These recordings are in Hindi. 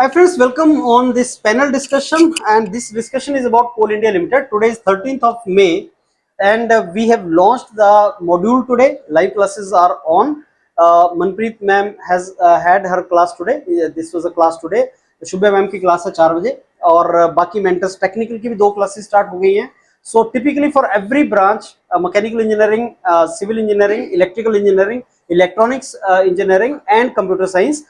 Hi friends, welcome on this panel discussion, and this discussion is about Coal India Limited. Today is 13th of May and we have launched the module today. Live classes are on. Manpreet ma'am has had her class today. This was a class today. Shubha ma'am की class है 4 बजे और बाकी mentors technical की भी 2 classes start हो गई हैं. So typically for every branch, mechanical engineering, civil engineering, electrical engineering, electronics engineering and computer science,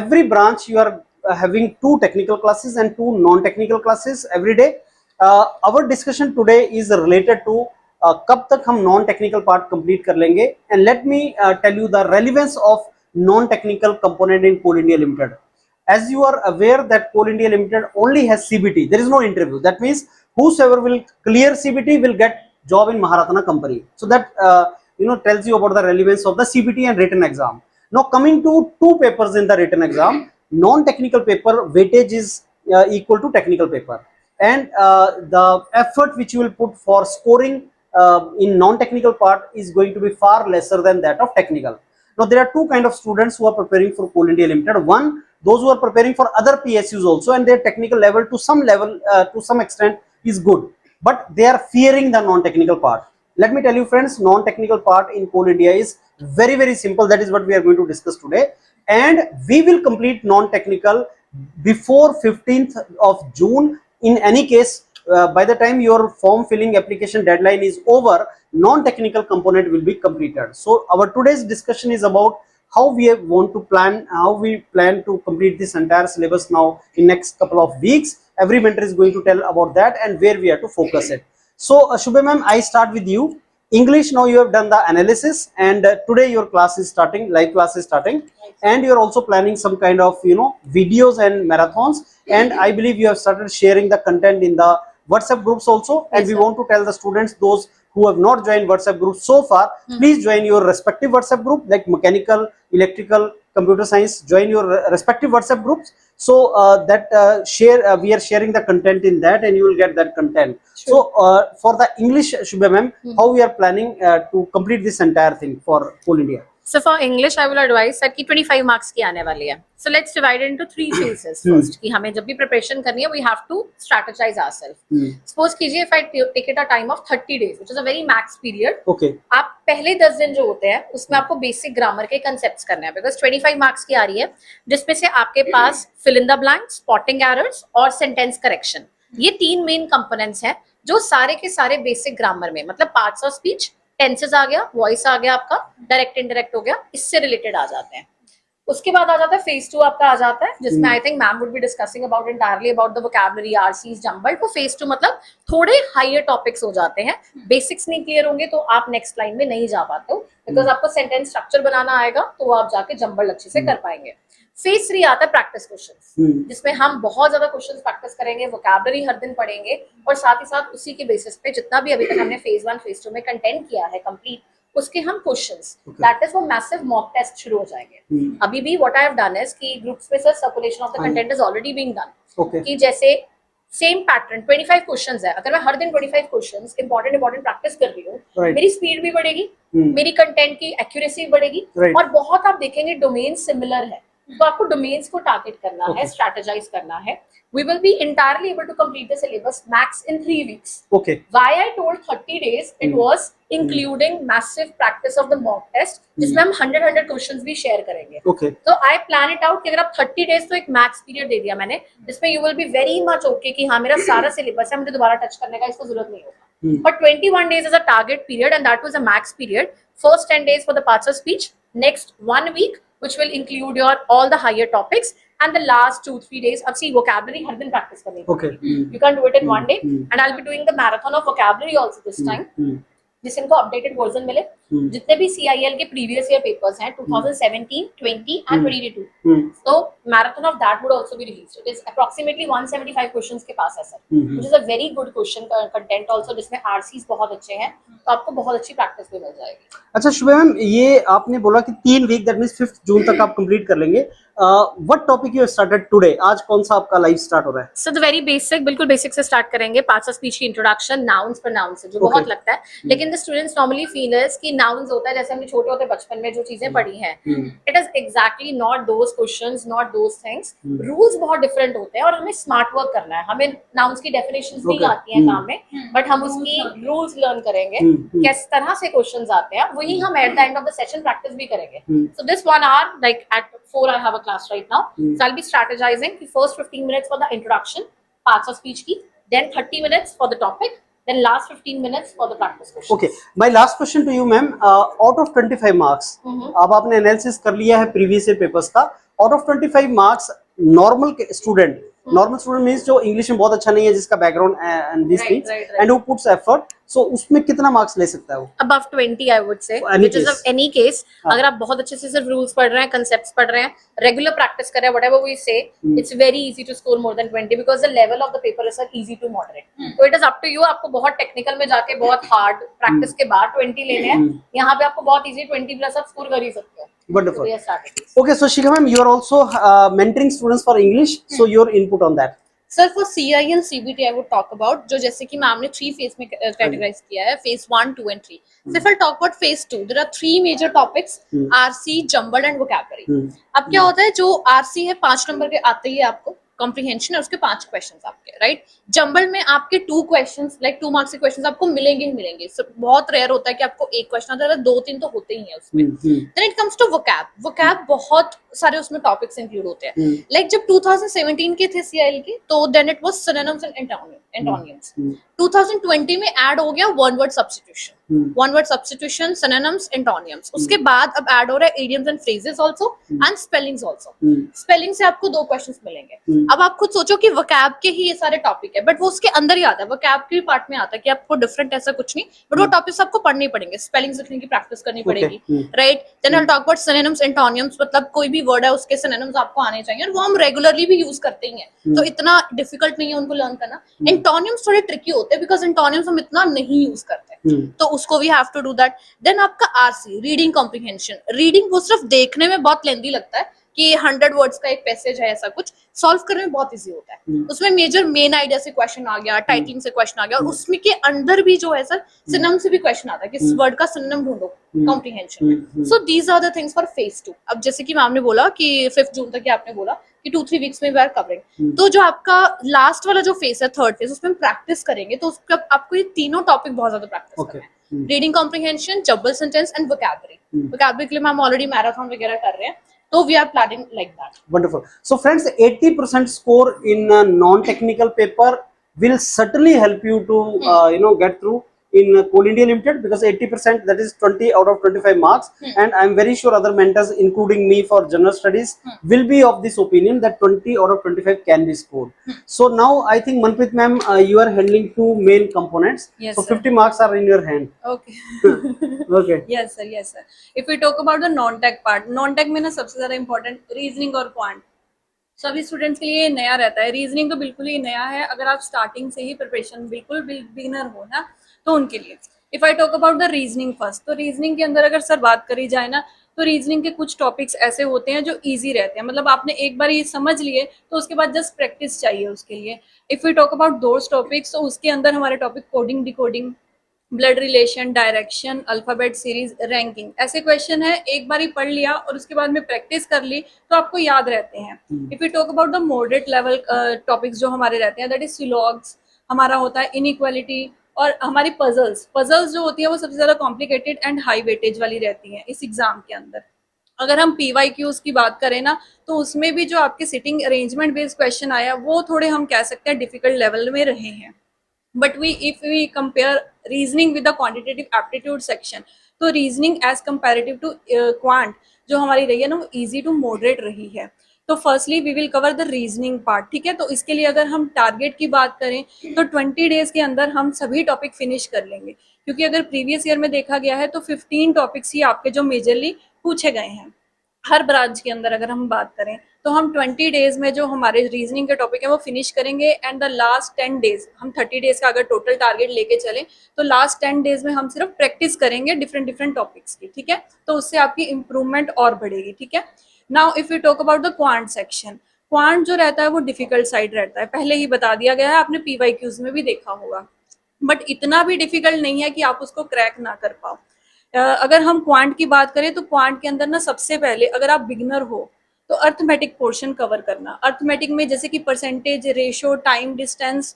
every branch you are having 2 technical classes and 2 non-technical classes every day. Our discussion today is related to कब तक हम नॉन टेक्निकल पार्ट कंप्लीट कर लेंगे and let me tell you the relevance of non technical component in Coal India Limited. As you are aware that Coal India Limited only has CBT, there is no interview. That means whosoever will clear CBT will get job in Maharatna company. So that tells you about the relevance of the CBT and written exam. Now coming to 2 papers in the written exam, non-technical paper weightage is equal to technical paper, and the effort which you will put for scoring in non-technical part is going to be far lesser than that of technical. Now there are 2 kind of students who are preparing for Coal India Limited. One, those who are preparing for other PSUs also, and their technical level to some extent is good, but they are fearing the non-technical part. Let me tell you friends, non-technical part in Coal India is very simple. That is what we are going to discuss today, and we will complete non-technical before 15th of June. In any case, by the time your form filling application deadline is over, non-technical component will be completed. So our today's discussion is about how we plan to complete this entire syllabus now in next couple of weeks. Every mentor is going to tell about that and where we have to focus it. So Shubha ma'am, I start with you. English, now you have done the analysis, and today your class is starting, live class is starting, and you're also planning some kind of videos and marathons, and I believe you have started sharing the content in the WhatsApp groups also. And we want to tell the students, those who have not joined WhatsApp groups so far, please join your respective WhatsApp group, like mechanical, electrical, computer science. Join your respective WhatsApp groups, so we are sharing the content in that, and you will get that content. Sure. So for the English, Shubha ma'am, how we are planning to complete this entire thing for Coal India? So for English, I will advise that कि 25 marks की आने वाली है. So let's divide it into 3 phases. First, कि हमें जब भी preparation करनी है, we have to strategize ourselves. Suppose कीजिए, if I take it a time of 30 days, which is a very max period. Okay. आप पहले 10 दिन जो होते हैं, उसमें आपको basic grammar के concepts करने हैं, because 25 marks की आ रही है, जिसमें से आपके पास fill in the blanks, spotting errors और sentence correction. ये 3 main components हैं, जो सारे के सारे basic grammar में, मतलब parts of speech, टेंसेस आ गया, वॉइस आ गया, आपका डायरेक्ट इनडायरेक्ट हो गया, इससे रिलेटेड आ जाते हैं. उसके बाद आ जाता है फेज 2 आपका आ जाता है, जिसमें I think ma'am would be discussing about entirely about the vocabulary, RCs, jumble. तो फेज 2 मतलब थोड़े हायर टॉपिक्स हो जाते हैं. बेसिक्स नहीं क्लियर होंगे तो आप नेक्स्ट लाइन में नहीं जा पाते हो, बिकॉज आपको सेंटेंस स्ट्रक्चर बनाना आएगा, तो आप जाके जंबल अच्छे से कर पाएंगे. फेज 3 आता है प्रैक्टिस क्वेश्चंस, जिसमें हम बहुत ज्यादा क्वेश्चंस प्रैक्टिस करेंगे, वोकैबुलरी हर दिन पढ़ेंगे, और साथ ही साथ उसी के बेसिस पे जितना भी अभी तक हमने फेज 1 फेज 2 में कंटेंट किया है कंप्लीट, उसके हम क्वेश्चंस, दैट इज वो मैसिव मॉक टेस्ट शुरू हो जाएंगे. अभी भी what I have done is कि ग्रुप्स में sir circulation of the content is already being done, कि जैसे सेम पैटर्न 25 क्वेश्चंस है, अगर मैं हर दिन 25 क्वेश्चंस इंपॉर्टेंट प्रैक्टिस कर रही हूँ, मेरी स्पीड भी बढ़ेगी, मेरी कंटेंट की एक्यूरेसी बढ़ेगी, और बहुत आप देखेंगे डोमेन सिमिलर है, तो आपको डोमेन्स को टारगेट करना है, स्ट्रेटेजाइज करना है. We will be entirely able to complete the syllabus max in 3 weeks. Okay. Why I told 30 days? It was including massive practice of the mock test, जिसमें हम 100 questions भी share करेंगे. Okay. So I plan it out कि अगर आप 30 days तो एक max period दे दिया मैंने, जिसमें you will be very much okay कि हाँ मेरा सारा syllabus है, मुझे दोबारा touch करने का इसको जरूरत नहीं होगा. But 21 days is a target period, and that was a max period. First 10 days for the parts of speech, next 1 week which will include your all the higher topics, and the last 2-3 days अब see vocabulary हर दिन practice करनी है. Okay. You can't do it in one day, and I'll be doing the marathon of vocabulary also this time. जिसको अपडेटेड वर्जन मिले, जितने भी CIL के प्रीवियस ईयर पेपर्स हैं 2017, 20 and 22, तो marathon of that would also be released. It is approximately 175 questions के पास है sir, which is a very good question content also, जिसमें आरसीज बहुत अच्छे हैं, तो आपको बहुत अच्छी प्रैक्टिस भी मिल जाएगी. अच्छा शुभा मैम, ये आपने बोला कि 3 वीक, दैट मींस 5 जून तक आप कंप्लीट कर लेंगे. What topic you started today? आज कौन सा आपका लाइव स्टार्ट हो रहा है? सो द वेरी बेसिक, बिल्कुल बेसिक से स्टार्ट करेंगे। पार्ट्स ऑफ स्पीच की इंट्रोडक्शन, नाउन्स पर नाउन्स जो बहुत लगता है, लेकिन the students normally feel is कि नाउन्स होता है जैसे हमने छोटे होते बचपन में जो चीजें पढ़ी हैं, it is exactly not those questions, not those things. Rules बहुत डिफरेंट होते हैं और हमें स्मार्ट वर्क करना है। हमें नाउन्स की डेफिनेशंस नहीं आती हैं काम में, बट हम उसकी रूल्स लर्न करेंगे, किस तरह से क्वेश्चंस आते हैं, वही हम at the end of the session practice भी करेंगे। So this 1 hour, like at 4 I have a class right now, so I'll be strategizing the first 15 minutes for the introduction, parts of speech की, then 30 minutes for the topic, then last 15 minutes for the practice question. Okay, my last question to you, ma'am. Out of 25 marks, अब आपने एनालिसिस कर लिया है प्रीवियस ईयर पेपर्स का, out of 25 marks normal student, normal student means जो इंग्लिश में बहुत अच्छा नहीं है, जिसका background and this things and who puts effort, so उसमें कितना मार्क्स ले सकता है वो? Above 20 I would say, Any which is case. of any case. अगर आप बहुत अच्छे से सिर्फ रूल्स पढ़ रहे हैं, concepts पढ़ रहे हैं, regular practice कर रहे हैं, whatever we say, it's very easy to score more than 20 because the level of the paper is easy to moderate. So it is up to you. आपको बहुत टेक्निकल में जाके बहुत हार्ड प्रैक्टिस के बाद 20 लेने हैं, यहाँ पे आपको बहुत इजी 20 प्लस आप स्कोर कर ही सकते हो। Wonderful. So we are starting. Okay, so Shikha ma'am, you are also mentoring students for English, so your input on that. Sir for CI and CBT I would talk about, जो जैसे कि मैम ने 3 फेज में कैटेगराइज किया है, phase 1, 2 and 3. So if I talk about phase 2, there are 3 major topics, RC, jumbled and vocabulary. अब क्या होता है, जो RC है 5 नंबर के आते ही आपको कॉम्प्रिहेंशन है, उसके 5 क्वेश्चंस आपके, राइट। जंबल में आपके 2 क्वेश्चंस, लाइक 2 मार्क्स के क्वेश्चंस आपको मिलेंगे ही मिलेंगे। बहुत रेयर होता है कि आपको एक क्वेश्चन आता है, 2-3 तो होते ही हैं उसमें। Then it comes to vocab बहुत सारे उसमें टॉपिक्स इंक्लूड होते हैं। लाइक जब 2017 के थे CIL के, तो then it was synonyms and antonyms. 2020 में ऐड हो गया one word substitution, synonyms, antonyms. उसके बाद अब ऐड हो रहा है idioms and phrases also and spellings also. Spelling से आपको 2 क्वेश्चंस मिलेंगे। अब आप खुद सोचो कि वोकैब के ही ये सारे टॉपिक है, बट वो उसके अंदर ही आता है, वोकैब के पार्ट में आता है कि आपको डिफरेंट ऐसा कुछ नहीं, बट वो टॉपिक्स आपको पढ़ने ही पड़ेंगे, स्पेलिंग्स लिखने की प्रैक्टिस करनी पड़ेगी, right. Then I will talk about synonyms, antonyms, मतलब कोई भी वर्ड है उसके सिनोनिम्स आपको आने चाहिए, और वो हम रेगुलरली भी यूज करते ही हैं, तो इतना डिफिकल्ट नहीं है उनको लर्न करना। एंटोनिम्स थोड़े ट्रिकी होते हैं बिकॉज एंटोनिम्स हम इतना नहीं यूज करते, तो उसको we have to do that. Then आपका RC, रीडिंग कॉम्प्रिहेंशन। रीडिंग वो सिर्फ देखने में बहुत लेंथी लगता है कि 100 वर्ड्स का एक पैसेज है, ऐसा कुछ सॉल्व करने में बहुत इजी होता है। उसमें मेजर मेन आइडिया से क्वेश्चन आ गया, टाइटलिंग से क्वेश्चन आ गया, और उसमें के अंदर भी जो है सर सिनोनिम से भी क्वेश्चन आता है कि इस वर्ड का सिनोनिम ढूंढो कॉम्प्रिहेंशन में। So these are the things for phase 2। अब जैसे कि मैम ने बोला कि 5 जून तक आपने बोला कि 2-3 वीक्स में वी आर कवरिंग, तो जो आपका लास्ट वाला जो फेज है, 3rd फेज, उसमें प्रैक्टिस करेंगे, तो उसका आपको ये तीनों टॉपिक बहुत ज्यादा प्रैक्टिस करना है। Reading comprehension, jumbled sentence and vocabulary के लिए मैम ऑलरेडी मैराथन वगैरह कर रहे हैं, so we are planning like that. Wonderful. So friends, 80% score in a non-technical paper will certainly help you to get through in Coal India Limited, because 80%, that is 20 out of 25 marks, and I am very sure other mentors including me for general studies will be of this opinion that 20 out of 25 can be scored. So now I think Manpreet ma'am, you are handling 2 main components. Yes, so sir. 50 marks are in your hand. Okay. Okay. Yes sir. If we talk about the non-tech part, non-tech में ना सबसे ज्यादा important रीजनिंग और क्वांट सभी स्टूडेंट्स के लिए नया रहता है। रीजनिंग तो बिल्कुल ही नया है, अगर आप स्टार्टिंग से ही प्रिपरेशन बिल्कुल बिगिनर हो ना, तो उनके लिए। If I talk about the reasoning first, तो रीजनिंग के अंदर अगर सर बात करी जाए ना, तो रीजनिंग के कुछ टॉपिक्स ऐसे होते हैं जो इजी रहते हैं, मतलब आपने एक बार ये समझ लिए तो उसके बाद जस्ट प्रैक्टिस चाहिए उसके लिए। If you talk about those topics, तो उसके अंदर हमारे topic coding, decoding, blood relation, direction, alphabet series, ranking, ऐसे क्वेश्चन है, एक बार ही पढ़ लिया और उसके बाद में प्रैक्टिस कर ली तो आपको याद रहते हैं। If you talk about the moderate level topics जो हमारे रहते हैं, दैट इज सिलॉग्स, हमारा होता है इनइक्वालिटी, और हमारी पजल्स जो होती है वो सबसे ज्यादा कॉम्प्लिकेटेड एंड हाई वेटेज वाली रहती है इस एग्जाम के अंदर। अगर हम PYQs की बात करें ना, तो उसमें भी जो आपके सिटिंग अरेंजमेंट बेस्ड क्वेश्चन आया, वो थोड़े हम कह सकते हैं डिफिकल्ट लेवल में रहे हैं। But if we compare reasoning with the quantitative aptitude section, तो reasoning as comparative to quant जो हमारी रही है ना, वो इजी टू मॉडरेट रही है। तो firstly we will cover the reasoning part, ठीक है। तो इसके लिए अगर हम टारगेट की बात करें तो 20 डेज के अंदर हम सभी टॉपिक फिनिश कर लेंगे, क्योंकि अगर प्रीवियस ईयर में देखा गया है तो 15 टॉपिक्स ही आपके जो मेजरली पूछे गए हैं हर ब्रांच के अंदर। अगर हम बात करें तो हम 20 डेज में जो हमारे रीजनिंग के टॉपिक है वो फिनिश करेंगे, एंड द लास्ट 10 डेज, हम 30 डेज का अगर टोटल टारगेट लेके चलें तो लास्ट 10 डेज में हम सिर्फ प्रैक्टिस करेंगे डिफरेंट टॉपिक्स की, ठीक है। तो उससे आपकी इम्प्रूवमेंट और बढ़ेगी, ठीक है। Now if you talk about the quant section, quant जो रहता है वो डिफिकल्ट साइड रहता है, पहले ही बता दिया गया है, आपने पीवाईक्यूज में भी देखा होगा, बट इतना भी डिफिकल्ट नहीं है कि आप उसको क्रैक ना कर पाओ। अगर हम क्वांट की बात करें तो क्वांट के अंदर ना सबसे पहले अगर आप बिगिनर हो तो अर्थमेटिक पोर्शन कवर करना। अर्थमेटिक में जैसे कि percentage, ratio, time distance,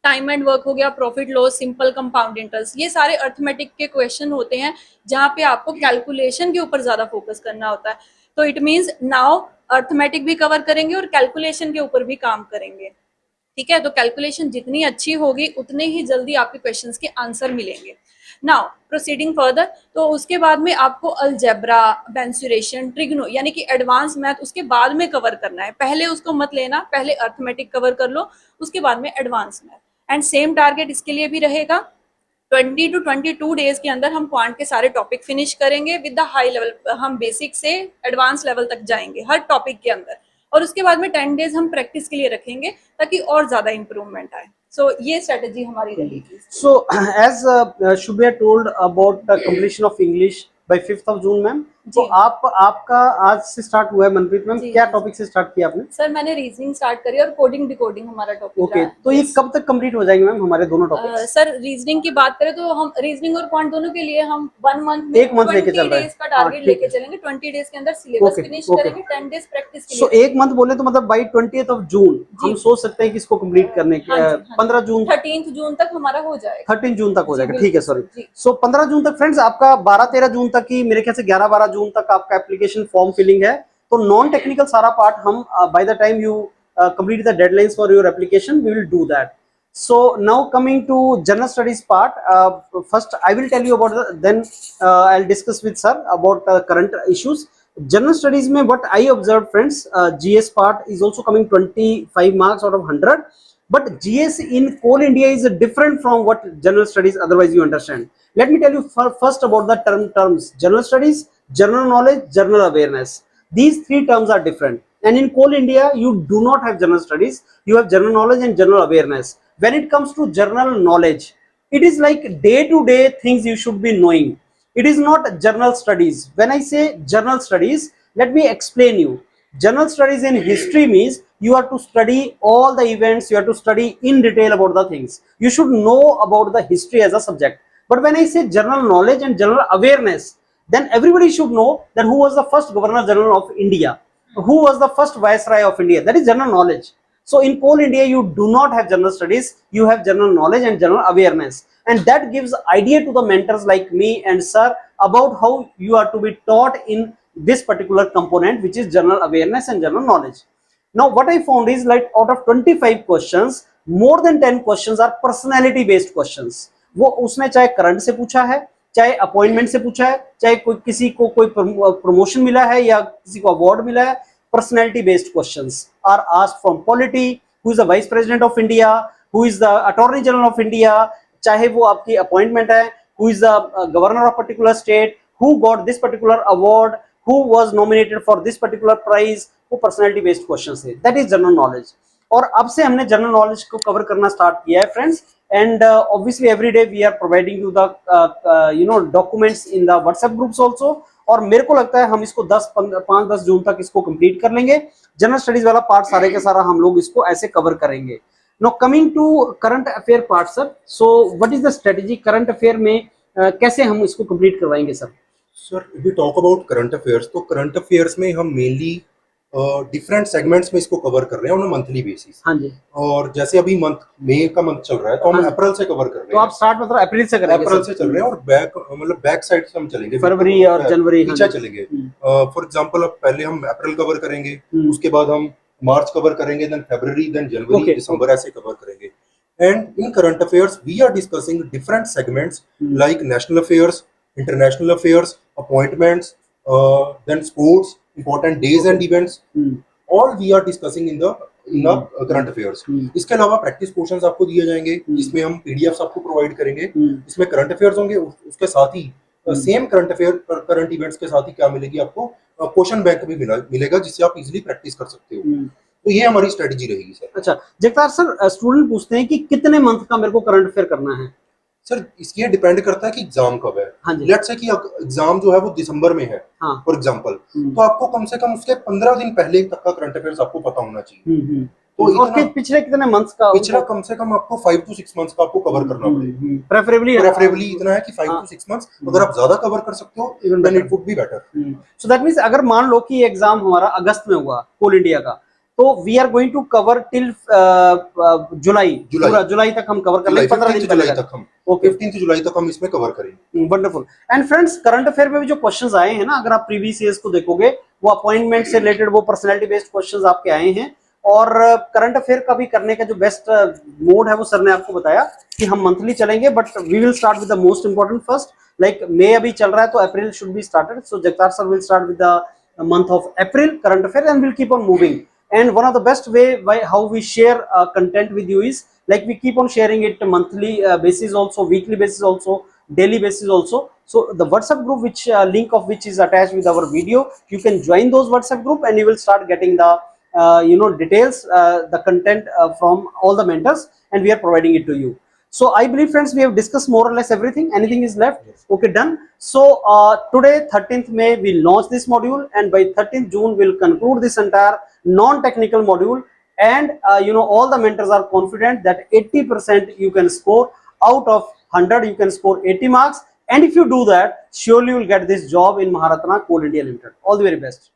time and work हो गया, profit loss, simple compound interest, ये सारे अर्थमेटिक के क्वेश्चन होते हैं जहाँ पे आपको कैलकुलेशन के ऊपर ज्यादा फोकस करना होता है। तो इट मीन्स नाउ अर्थमेटिक भी कवर करेंगे और कैलकुलेशन के ऊपर भी काम करेंगे। ठीक है, तो कैलकुलेशन जितनी अच्छी होगी उतने ही जल्दी आपके क्वेश्चंस के आंसर मिलेंगे। नाउ प्रोसीडिंग फर्दर, तो उसके बाद में आपको अलजेब्रा, मेंसुरेशन, ट्रिग्नो यानी कि एडवांस मैथ उसके बाद में कवर करना है, पहले उसको मत लेना, पहले अर्थमेटिक कवर कर लो, उसके बाद में advance math. And same target इसके लिए भी रहेगा, 20 to 22 डेज के अंदर हम क्वांट के सारे टॉपिक फिनिश करेंगे विद द हाई लेवल, हम बेसिक से एडवांस लेवल तक जाएंगे हर टॉपिक के अंदर, और उसके बाद में 10 डेज हम प्रैक्टिस के लिए रखेंगे ताकि और ज्यादा इंप्रूवमेंट आए। सो ये स्ट्रेटेजी हमारी रहेगी। So, as Shubhya told about the completion of English by 5th of June, ma'am, तो जी। आपका आज से स्टार्ट हुआ है मनप्रीत मैम, जी, क्या जी, टॉपिक से स्टार्ट किया आपने? सर मैंने रीजनिंग स्टार्ट करी और कोडिंग डिकोडिंग हमारा टॉपिक ओके, रहा है। तो ये कब तक कंप्लीट हो जाएंगे मैम हमारे दोनों टॉपिक्स? सर रीजनिंग की बात करें तो हम रीजनिंग और क्वांट दोनों के लिए हम 1 मंथ में एक मंथ लेके 20 चल रहे हैं। डेज का हाँ, टारगेट ठीक लेके है। चलेंगे, 20 डेज के अंदर सिलेबस ओके, फिनिश ओके। करेंगे, 10 डेज प्रैक्टिस के सो लिए। एक मंथ बोले तो मतलब बाई 20th of June हम जी। सोच सकते हैं कि इसको कंप्लीट करने के, हाँ जी, हाँ 15 जून 13 जून तक हमारा हो जाएगा। 13 जून तक हो जी, जाएगा, ठीक है, बिल्कुल सॉरी। सर, जी। सो 15 जून तक फ्रेंड्स, आपका 12-13 जून तक की, मेरे ख्याल से 11-12 जून तक आपका एप्लीकेशन फॉर्म फिलिंग है। तो नॉन टेक्निकल सारा पार्ट हम by the time you complete the deadlines for your application we will do that. So now coming to general studies part, first I will tell you about then I'll discuss with sir about current issues. General studies में what I observed friends, GS part is also coming 25 marks out of 100, but GS in Coal India is different from what general studies otherwise you understand. Let me tell you first about the terms general studies, general knowledge, general awareness. These three terms are different, and in Coal India you do not have general studies, you have general knowledge and general awareness. When it comes to general knowledge, it is like day to day things you should be knowing. It is not general studies. When I say general studies, let me explain you. General studies in history means you have to study all the events, you have to study in detail about the things, you should know about the history as a subject. But when I say general knowledge and general awareness, then everybody should know that who was the first Governor General of India, who was the first Viceroy of India. That is general knowledge. So in Coal India, you do not have general studies, you have general knowledge and general awareness. And that gives idea to the mentors like me and sir about how you are to be taught in this particular component, which is general awareness and general knowledge. Now, what I found is like out of 25 questions, more than 10 questions are personality based questions. वो उसने चाहे करंट से पूछा है, चाहे अपॉइंटमेंट से पूछा है, चाहे कोई किसी को कोई प्रमोशन मिला है या किसी को अवार्ड मिला है, personality based questions are asked from polity, who is the vice president of India, who is the attorney general of India, चाहे वो आपकी अपॉइंटमेंट है, who is the governor of particular state, who got this particular award, who was nominated for this particular prize, वो personality based questions है, that is general knowledge. और अब से हमने जनरल नॉलेज को कवर करना स्टार्ट किया है friends, and obviously every day we are providing you the documents in the WhatsApp groups also, और मेरे को लगता है हम इसको 5-10 जून तक इसको कंप्लीट कर लेंगे। जनरल स्टडीज वाला पार्ट सारे के सारा हम लोग इसको ऐसे कवर करेंगे। No coming to current affair part sir, so what is the strategy current affair में, कैसे हम इसको कंप्लीट करवाएंगे sir? Sir we talk about current affairs, तो करंट अफेयर्स में हम मेनली डिफरेंट सेगमेंट्स में इसको कवर कर रहे हैं ऑन मंथली बेसिस। हाँ जी। और जैसे अभी मंथ मई का मंथ चल रहा है तो हम हाँ। अप्रैल से कवर कर रहे हैं। तो आप स्टार्ट मतलब अप्रैल से करेंगे? अप्रैल से चल रहे हैं और बैक साइड से हम चलेंगे, फरवरी और जनवरी पीछे चलेंगे। फॉर एग्जांपल अब पहले हम अप्रैल कवर करेंगे, उसके बाद हम मार्च कवर करेंगे, देन फरवरी, देन जनवरी, दिसंबर, ऐसे कवर करेंगे। And in current affairs we are discussing different segments like national affairs, international affairs, appointments, then sports, important days and events, all we are discussing in the current affairs. इसके अलावा प्रैक्टिस क्वेश्चंस आपको दिए जाएंगे जिसमें हम पीडीएफ्स आपको प्रोवाइड करेंगे, इसमें करंट अफेयर्स होंगे, उसके साथ ही same current affair current events के साथ ही क्या मिलेगी आपको, क्वेश्चन बैंक भी मिलेगा जिससे आप इजीली प्रैक्टिस कर सकते हो। तो ये हमारी स्ट्रेटजी रहेगी सर। अच्छा जगतार सर, स्टूडेंट पूछते हैं कि कितने मंथ का मेरे को करंट अफेयर करना है? सर इसलिए डिपेंड करता है कि एग्जाम कब है। हाँ जी। लेट्स से कि एग्जाम जो है वो दिसंबर में है हाँ। फॉर एग्जांपल, तो आपको कम से कम उसके 15 दिन पहले तक का करंट अफेयर्स आपको पता होना चाहिए। तो और इतना पिछले कितने मंथ्स का? पिछला कम से कम आपको 5 to 6 मंथ्स का आपको कवर करना पड़ेगा। प्रेफरेबली इतना है कि 5 हाँ। to 6 मंथ्स, अगर आप ज्यादा कवर कर सकते हो Even then better. It would be better. So that means अगर मान लो कि एग्जाम हमारा अगस्त में हुआ कोल इंडिया का, तो we are going to cover till July, पूरा जुलाई तक हम कवर कर लेंगे, 15 दिन जुलाई पहले तक हम ओके 15 जुलाई तक हम इसमें कवर करेंगे। Wonderful. And friends, current affair में भी जो क्वेश्चंस आए हैं ना, अगर आप प्रीवियस ईयर्स को देखोगे, वो अपॉइंटमेंट से रिलेटेड, वो पर्सनैलिटी बेस्ड क्वेश्चंस आपके आए हैं। और करंट अफेयर का भी करने का जो बेस्ट मोड है वो सर ने आपको बताया कि हम मंथली चलेंगे, but we will start with the most important first. Like मई अभी चल रहा है तो April should be started, so Jagtar sir will start with the month of April current affair and will keep on moving. And one of the best way how we share content with you is like we keep on sharing it monthly basis also, weekly basis also, daily basis also. So the WhatsApp group, which link of which is attached with our video, you can join those WhatsApp group and you will start getting the details, the content from all the mentors, and we are providing it to you. So I believe, friends, we have discussed more or less everything. Anything is left? Okay, done. So today 13th May we launch this module, and by 13th June we'll conclude this entire non-technical module. And all the mentors are confident that 80% you can score out of 100, you can score 80 marks. And if you do that, surely you will get this job in Maharatna Coal India Limited. All the very best.